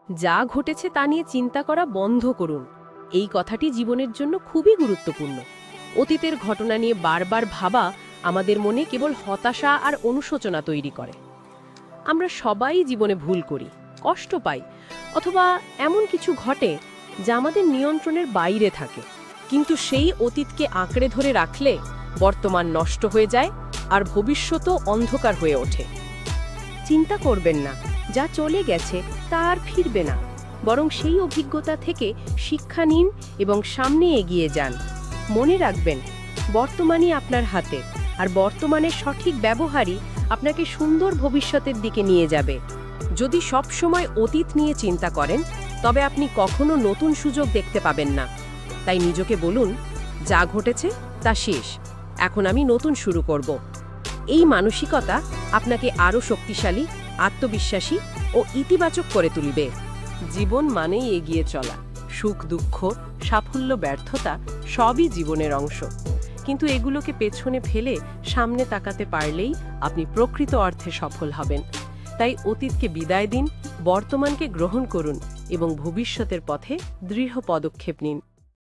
যা ঘটেছে তা নিয়ে চিন্তা করা বন্ধ করুন। এই কথাটি জীবনের জন্য খুবই গুরুত্বপূর্ণ। অতীতের ঘটনা নিয়ে বারবার ভাবা আমাদের মনে কেবল হতাশা আর অনুশোচনা তৈরি করে। আমরা সবাই জীবনে ভুল করি, কষ্ট পাই, অথবা এমন কিছু ঘটে যা আমাদের নিয়ন্ত্রণের বাইরে থাকে। কিন্তু সেই অতীতকে আঁকড়ে ধরে রাখলে বর্তমান নষ্ট হয়ে যায় আর ভবিষ্যতও অন্ধকার হয়ে ওঠে। চিন্তা করবেন না, যা চলে গেছে তা আর ফিরবে না, বরং সেই অভিজ্ঞতা থেকে শিক্ষা নিন এবং সামনে এগিয়ে যান। মনে রাখবেন, বর্তমানই আপনার হাতে, আর বর্তমানের সঠিক ব্যবহারই আপনাকে সুন্দর ভবিষ্যতের দিকে নিয়ে যাবে। যদি সব সময় অতীত নিয়ে চিন্তা করেন, তবে আপনি কখনো নতুন সুযোগ দেখতে পাবেন না। তাই নিজকে বলুন, যা ঘটেছে তা শেষ, এখন আমি নতুন শুরু করব। এই মানসিকতা আপনাকে আরও শক্তিশালী, আত্মবিশ্বাসী ও ইতিবাচক করে তুলবে। জীবন মানেই এগিয়ে চলা। সুখ, দুঃখ, সাফল্য, ব্যর্থতা সবই জীবনের অংশ। কিন্তু এগুলোকে পেছনে ফেলে সামনে তাকাতে পারলেই আপনি প্রকৃত অর্থে সফল হবেন। তাই অতীতকে বিদায় দিন, বর্তমানকে গ্রহণ করুন এবং ভবিষ্যতের পথে দৃঢ় পদক্ষেপ নিন।